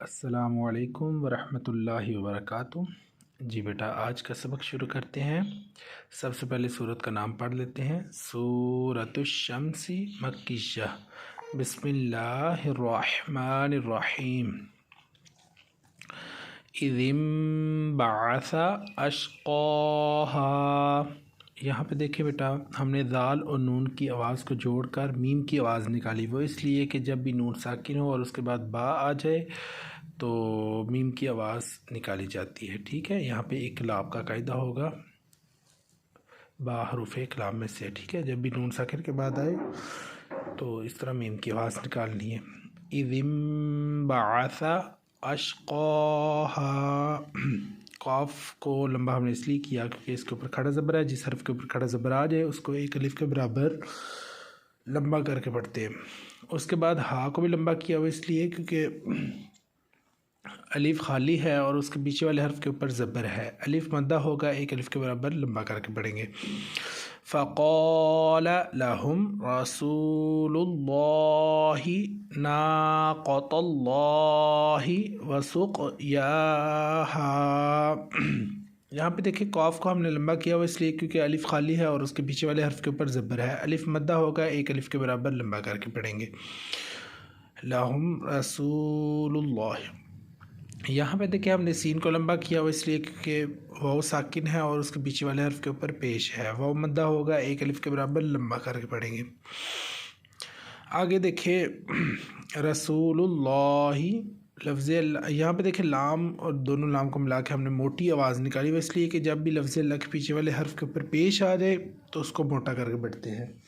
अस्सलामुअलैकुम वरहमतुल्लाहि वबरकातुह। जी बेटा, आज का सबक शुरू करते हैं। सबसे पहले सूरत का नाम पढ़ लेते हैं। सूरतुश्शम्सी मक्किय्या। बिस्मिल्लाहिर्रहमानिर्रहीम। इज़िंबअस अशक़ाहा। यहाँ पे देखिए बेटा, हमने दाल और नून की आवाज़ को जोड़कर मीम की आवाज़ निकाली। वो इसलिए कि जब भी नून साकिन हो और उसके बाद बा आ जाए तो मीम की आवाज़ निकाली जाती है। ठीक है, यहाँ पे इक़लाब का कायदा होगा, बा हरूफ इक़लाब में से। ठीक है, जब भी नून साकिन के बाद आए तो इस तरह मीम की आवाज़ निकालनी है। इज़िंबअस अशक़ाहा। क़ाफ को लंबा हमने इसलिए किया क्योंकि इसके ऊपर खड़ा ज़बर है। जिस हर्फ के ऊपर खड़ा ज़बर आ जाए उसको एक अलिफ के बराबर लंबा करके पढ़ते हैं। उसके बाद हा को भी लंबा किया हुआ इसलिए क्योंकि अलिफ खाली है और उसके पीछे वाले हर्फ के ऊपर ज़बर है। अलिफ मद्दा होगा, एक अलिफ के बराबर लंबा करके पढ़ेंगे। फ़क़ाल लहुम रसूलुल्लाहि नाक़तल्लाहि वसुक़याहा। यहाँ पे देखिए, कॉफ को हमने लंबा किया हुआ इसलिए क्योंकि अलिफ खाली है और उसके पीछे वाले हर्फ के ऊपर ज़बर है। अलिफ मद्दा होगा, एक अलिफ के बराबर लंबा करके पढ़ेंगे। लहुम रसूलुल्लाह। यहाँ पे देखिए, हमने सीन को लंबा किया हुआ इसलिए क्योंकि वाव साकिन है और उसके पीछे वाले हर्फ के ऊपर पेश है। वाव मद्दा होगा, एक अलिफ के बराबर लंबा करके पढ़ेंगे। आगे देखिए, रसूलुल्लाहि लफ्ज़ यहाँ पे देखिए लाम और दोनों लाम को मिला के हमने मोटी आवाज़ निकाली हुई इसलिए कि जब भी लफ्ज़ अल्लाह के पीछे वाले हर्फ के ऊपर पेश आ जाए तो उसको मोटा करके पढ़ते हैं।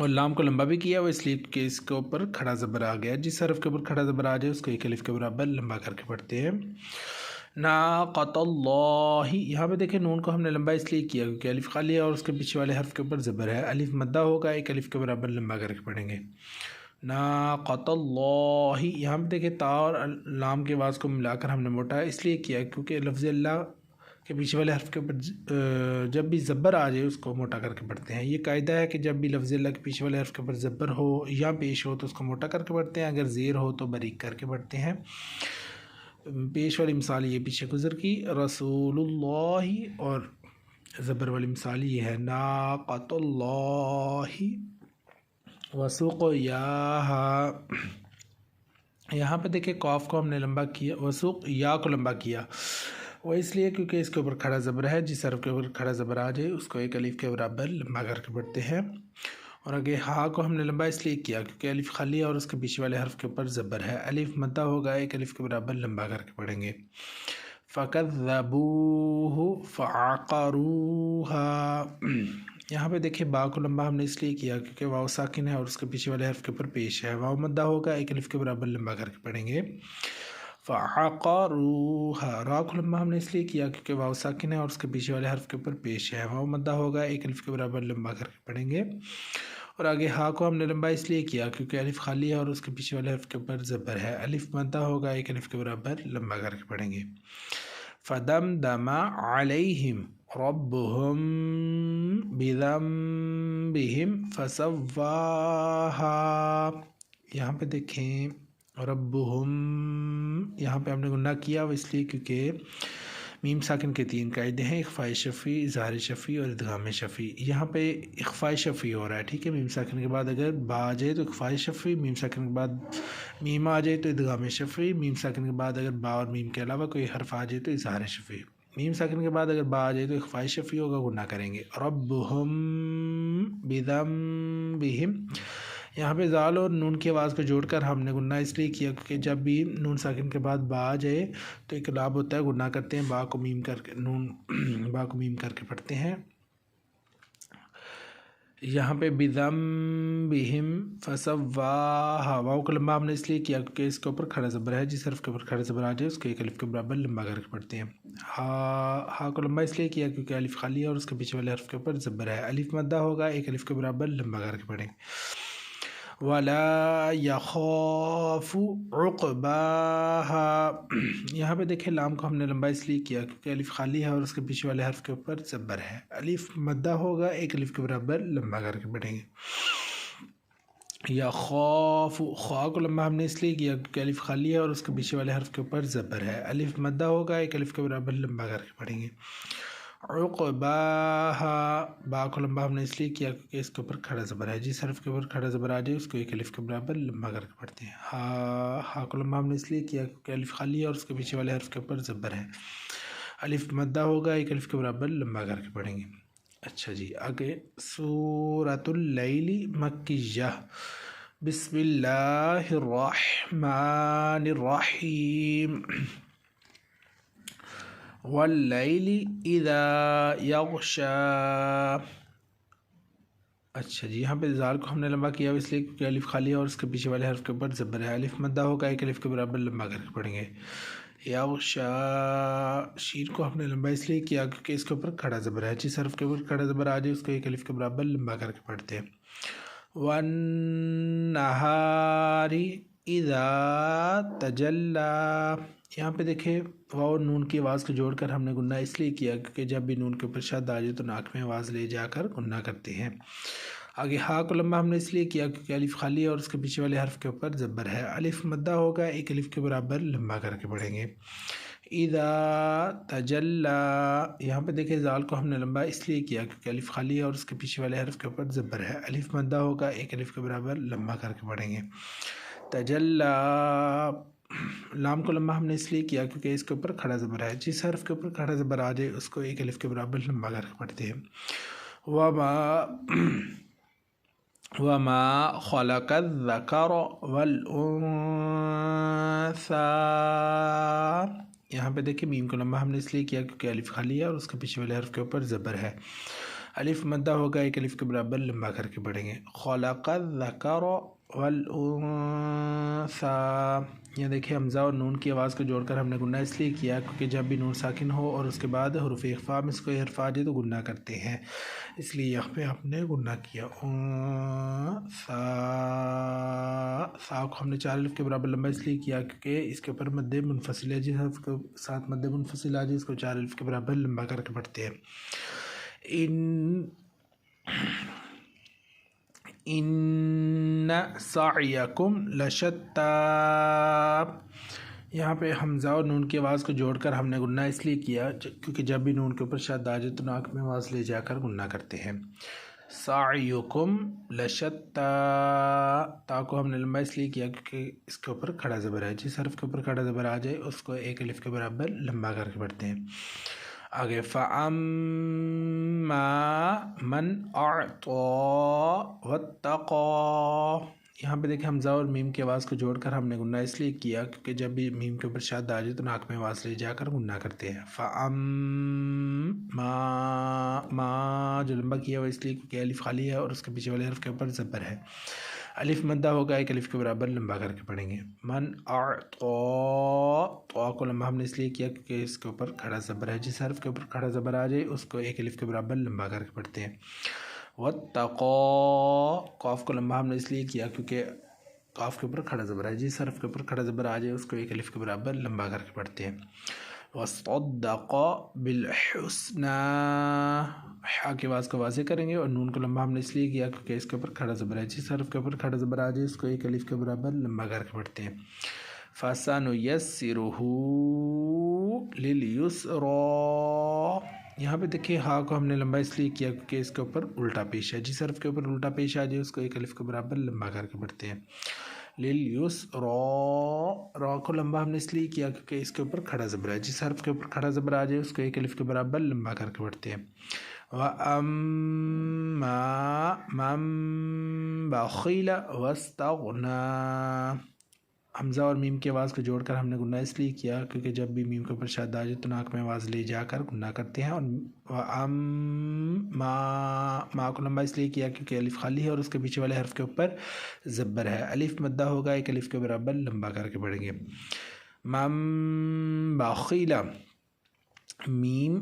और लाम को लंबा भी किया हुआ इसलिए कि इसके ऊपर खड़ा ज़बर आ गया। जिस हर्फ के ऊपर खड़ा ज़बर आ जाए उसको एक अलिफ के बराबर लंबा करके पढ़ते हैं। नाक़तल्लाहि। यहाँ पे देखिए, नून को हमने लंबा इसलिए किया क्योंकि अलिफ खाली है और उसके पीछे वाले हर्फ के ऊपर ज़बर है। अलिफ मद्दा होगा, एक अलिफ के बराबर लंबा करके पढ़ेंगे। नाक़तल्लाहि। यहाँ पे देखिए, ता और लाम की आवाज़ को मिलाकर हमने मोटा इसलिए किया क्योंकि लफ्ज़ अल्लाह के पीछे वाले हर्फ के ऊपर जब भी ज़बर आ जाए उसको मोटा करके पढ़ते हैं। ये कायदा है कि जब भी लफ्ज़ अल्लाह के पीछे वाले हर्फ के ऊपर ज़बर हो या पेश हो तो उसको मोटा करके पढ़ते हैं। अगर ज़ेर हो तो बारीक करके पढ़ते हैं। पेश वाली मिसाल ये पीछे गुज़र की रसूलुल्लाहि, और ज़बर वाली मिसाल ये है नाक़तुल्लाहि वसुक़याहा। यहाँ पे देखिए, कॉफ को हमने लंबा किया, वसुक़या को लंबा किया वो इसलिए क्योंकि इसके ऊपर खड़ा ज़बर है। जिस हर्फ के ऊपर खड़ा ज़बर आ जाए उसको एक अलिफ के बराबर लंबा करके पढ़ते हैं। और आगे हा को हमने लंबा इसलिए किया क्योंकि अलिफ खाली है और उसके पीछे वाले हर्फ के ऊपर ज़बर है। अलिफ मद्दा होगा, एक अलिफ के बराबर लंबा करके पढ़ेंगे। फ़कज़्ज़बूहु फ़अक़रूहा। यहाँ पे देखिए, बा को लंबा हमने इसलिए किया क्योंकि वाव साकिन है और उसके पीछे वाले हर्फ के ऊपर पेश है। वाव मद्दा होगा, एक अलिफ के बराबर लंबा करके पढ़ेंगे। फ़अक़रूहा। रा को लंबा हमने इसलिए किया क्योंकि वाव साकिन है और उसके पीछे वाले हर्फ के ऊपर पेश है। वाव मद्दा होगा, एक अलिफ के बराबर लंबा करके पढ़ेंगे। और आगे हा को हमने लंबा इसलिए किया क्योंकि अलिफ खाली है और उसके पीछे वाले हर्फ के ऊपर ज़बर है। अलिफ मद्दा होगा, एक अलिफ के बराबर लंबा करके पढ़ेंगे। फ़दमदमा अलैहिम रब्बुहुम बिज़म्बिहिम फ़सव्वाहा। यहाँ पे देखें, रब्बुहुम यहाँ पे हमने गुन्ना किया वो इसलिए क्योंकि मीम साकिन के तीन कायदे हैं, इख़फ़ाए शफ़ी, इज़हार शफ़ी और इदगाम शफ़ी। यहाँ पे इख़फ़ाए शफ़ी हो रहा है। ठीक है, मीम साकिन के बाद अगर बा आ जाए तो इख़फ़ाए शफ़ी, मीम साकिन के बाद मीम आ जाए तो इदगाम शफ़ी, मीम साकिन के बाद अगर बा और मीम के अलावा कोई हर्फ आ जाए तो इज़हार शफ़ी। मीम साकिन के बाद अगर बा आ जाए तो इख़फ़ाए शफ़ी होगा, गुन्ना करेंगे। रब्बुहुम बिज़म्बिहिम। यहाँ पे ज़ाल और नून की आवाज़ को जोड़कर हमने गुन्ना इसलिए किया क्योंकि जब भी नून साकिन के बाद बा आ जाए तो इक़लाब होता है, गुन्ना करते हैं। बा को मीम करके बा को मीम करके पढ़ते हैं। यहाँ पे बिज़म्बिहिम फ़सव्वाहा। वाव को लंबा हमने इसलिए किया क्योंकि इसके ऊपर खड़ा ज़बर है। जिस हर्फ के ऊपर खड़ा ज़बर आ जाए उसको एक अलिफ के बराबर लंबा करके पढ़ते हैं। हा को लंबा इसलिए किया क्योंकि अलिफ खाली है और उसके पीछे वाले हर्फ के ऊपर ज़बर है। अलिफ मद्दा होगा, एक अलिफ के बराबर लंबा करके पढ़ेंगे। वला यख़ाफ़ु उक़बाहा। यहाँ पे देखिए, लाम को हमने लंबा इसलिए किया क्योंकि अलिफ खाली है और उसके पीछे वाले हर्फ के ऊपर ज़बर है। अलिफ मद्दा होगा, एक अलिफ के बराबर लंबा करके पढ़ेंगे। या खौफ, ख्वा को लंबा हमने इसलिए किया क्योंकि अलिफ खाली है और उसके पीछे वाले हर्फ के ऊपर ज़बर है। अलिफ मद्दा होगा, एक अलिफ के बराबर लंबा करके पढ़ेंगे। उक़बाहा, बा को लंबा हमने इसलिए किया क्योंकि इसके ऊपर खड़ा ज़बर है। जिस हर्फ के ऊपर खड़ा ज़बर आ जाए उसको एक अलिफ के बराबर लंबा करके पढ़ते हैं। हा को लंबा हमने इसलिए किया क्योंकि अलिफ खाली है और उसके पीछे वाले हर्फ के ऊपर ज़बर है। अलिफ मद्दा होगा, एक अलिफ के बराबर लंबा करके पढ़ेंगे। अच्छा जी, आगे सूरतुल लैली मक्किय्या। बिस्मिल्लाहिर्रहमानिर्रहीम। वल्लैली इज़ा यग़शा। अच्छा जी, यहाँ पे ज़ाल को हमने लंबा किया इसलिए क्योंकि अलिफ खाली है और उसके पीछे वाले हर्फ के ऊपर ज़बर है। अलिफ मद्दा होगा, एक अलिफ के बराबर लंबा करके पढ़ेंगे। यग़शा, शीन को हमने लंबा इसलिए किया क्योंकि इसके ऊपर खड़ा ज़बर है। जिस हर्फ के ऊपर खड़ा ज़बर आ जाए उसको एक अलिफ के बराबर लंबा करके पढ़ते हैं। वन्नहारी इज़ा तजल्ला। यहाँ पे देखें वाव और नून की आवाज़ को जोड़कर हमने गुन्ना इसलिए किया क्योंकि जब भी नून के ऊपर शद आ जाए तो नाक में आवाज़ ले जाकर गुन्ना करते हैं। आगे हा को लंबा हमने इसलिए किया क्योंकि अलिफ खाली है और उसके पीछे वाले हर्फ के ऊपर ज़बर है। अलिफ मद्दा होगा, एक अलिफ के बराबर लंबा करके पढ़ेंगे। इज़ा तजल्ला, यहाँ पे देखिए ज़ाल को हमने लंबा इसलिए किया क्योंकि अलिफ खाली है और उसके पीछे वाले हर्फ के ऊपर ज़बर है। अलिफ मद्दा होगा, एक अलिफ के बराबर लंबा करके पढ़ेंगे। तजल्ला, लाम को लंबा हमने इसलिए किया क्योंकि इसके ऊपर खड़ा ज़बर है। जिस हर्फ के ऊपर खड़ा ज़बर आ जाए उसको एक अलिफ के बराबर लंबा करके पढ़ते हैं। वमा खलक़ज़्ज़कर वल उन्सा। यहाँ पे देखिए मीम को लंबा हमने इसलिए किया क्योंकि अलिफ खाली है और उसके पीछे वाले हर्फ के ऊपर ज़बर है। अलिफ मद्दा होगा, एक अलिफ के बराबर लंबा करके पढ़ेंगे। खलक़ज़्ज़कर वल उन्सा। यहाँ देखिए हमज़ा और नून की आवाज़ को जोड़कर हमने गुन्ना इसलिए किया क्योंकि जब भी नून साकिन हो और उसके बाद हुरूफ़ इख़फ़ा में इसको हर्फ आ जाए तो गुन्ना करते हैं, इसलिए यहाँ पे हमने गुन्ना किया। सा को हमने 4 अलिफ के बराबर लंबा इसलिए किया क्योंकि इसके ऊपर मद्दे मुनफसिल है। जिस हर्फ के साथ मद्दे मुनफसिल आ जाए इसको 4 अलिफ के बराबर लंबा करके पढ़ते हैं। इन्ना सअयकुम लशत्ता। यहाँ पे हमज़ा और नून की आवाज़ को जोड़कर हमने गुन्ना इसलिए किया क्योंकि जब भी नून के ऊपर शद आ जाए तो नाक में आवाज़ ले जाकर गुन्ना करते हैं। सअयुकुम लशत्ता, ता को हमने लंबा इसलिए किया क्योंकि इसके ऊपर खड़ा ज़बर है। जिस हर्फ के ऊपर खड़ा ज़बर आ जाए उसको एक अलिफ के बराबर लंबा करके पढ़ते हैं। आगे फ़अम्मा मन अअता वत्तक़ा। यहाँ पे देखिए हमज़ा और मीम की आवाज़ को जोड़कर हमने गुन्ना इसलिए किया क्योंकि जब भी मीम के ऊपर शद आ जाए तो नाक में आवाज़ ले जाकर गुन्ना करते हैं। फ़अम्मा, मा जो लंबा किया हुआ इसलिए क्योंकि अलिफ खाली है और उसके पीछे वाले हर्फ के ऊपर ज़बर है। अलिफ मद्दा होगा, एक अलिफ के बराबर लंबा करके पढ़ेंगे। मन तो को लंबा हमने इसलिए किया क्योंकि इसके ऊपर खड़ा ज़बर है। जिस हर्फ के ऊपर खड़ा ज़बर आ जाए उसको एक अलिफ के बराबर लंबा करके पढ़ते हैं। वत्तक़ा, क़ाफ़ को लंबा हमने इसलिए किया क्योंकि क़ाफ़ के ऊपर खड़ा ज़बर है। जिस हर्फ के ऊपर खड़ा ज़बर आ जाए उसको एक अलिफ के बराबर लंबा करके पढ़ते हैं। वस्सद्दक़ा बिलहुस्ना, हा की आवाज़ को वाज़े करेंगे और नून को लंबा हमने इसलिए किया क्योंकि इसके ऊपर खड़ा ज़बर है। जिस हर्फ के ऊपर खड़ा ज़बर आ जाए उसको एक अलिफ के बराबर लंबा करके पढ़ते हैं। फ़सनुयस्सिरुहु लिलयुस्रा। यहाँ पे देखिए हा को हमने लंबा इसलिए किया क्योंकि इसके ऊपर उल्टा पेश है। जिस हर्फ के ऊपर उल्टा पेश आ जाए उसको एक अलिफ के बराबर लंबा करके पढ़ते हैं। लिलयुस्रा, रा को लंबा हमने इसलिए किया क्योंकि इसके ऊपर खड़ा ज़बर है। जिस हर्फ के ऊपर खड़ा ज़बर आ जाए उसको एक अलिफ के बराबर लंबा करके पढ़ते हैं। वअम्मा मन बख़िल वस्तग़ना। हमज़ा और मीम की आवाज़ को जोड़कर हमने गुन्ना इसलिए किया क्योंकि जब भी मीम के ऊपर शद आ जाए तो नाक में आवाज़ ले जाकर गुन्ना करते हैं। और मा को लंबा इसलिए किया क्योंकि अलिफ खाली है और उसके पीछे वाले हर्फ के ऊपर ज़ब्बर है। अलिफ मद्दा होगा, एक अलिफ के बराबर लंबा करके पढ़ेंगे। मम बख़िला, मीम।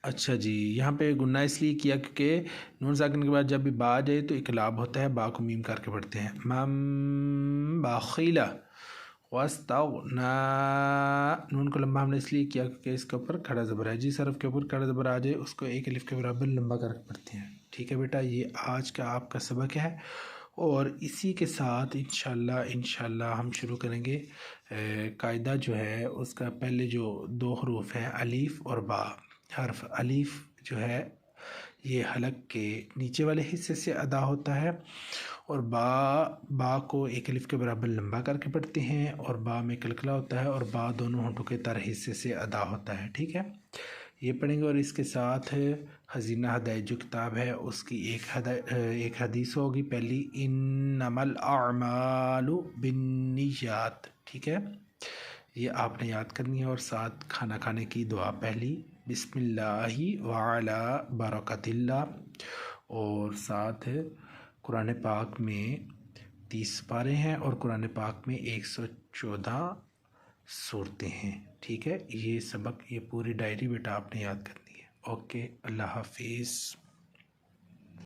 अच्छा जी, यहाँ पे गुन्ना इसलिए किया क्योंकि नून साकिन के बाद जब भी बा आ जाए तो इकलाब होता है, बा को मीम करके पढ़ते हैं। मम बख़िला वस्तग़ना, नून को लंबा हमने इसलिए किया क्योंकि इसके ऊपर खड़ा ज़बर है। जिस हर्फ के ऊपर खड़ा ज़बर आ जाए उसको एक अलिफ के बराबर लंबा करके पढ़ते हैं। ठीक है बेटा, ये आज का आपका सबक है। और इसी के साथ इंशाल्लाह हम शुरू करेंगे। कायदा जो है उसका पहले जो 2 हरूफ हैं अलीफ़ और बा। हर्फ अलीफ़ जो है ये हलक के नीचे वाले हिस्से से अदा होता है और बा को एक अलिफ के बराबर लंबा करके पढ़ते हैं और बा में कलकला होता है और बा दोनों होंठों के तर हिस्से से अदा होता है। ठीक है, ये पढ़ेंगे। और इसके साथ हज़ीना हदायत जो किताब है उसकी एक हदीस होगी पहली, इन्नमल अअमालु बिन्नियात। ठीक है, ये आपने याद करनी है। और साथ खाना खाने की दुआ पहली, बिस्मिल्लाहि व अला बरकतिल्लाह। और साथ कुरान पाक में 30 पारे हैं और कुरान पाक में 114 सूरतें हैं। ठीक है, ये सबक, ये पूरी डायरी बेटा आपने याद करनी है। ओके, अल्लाह हाफिज़।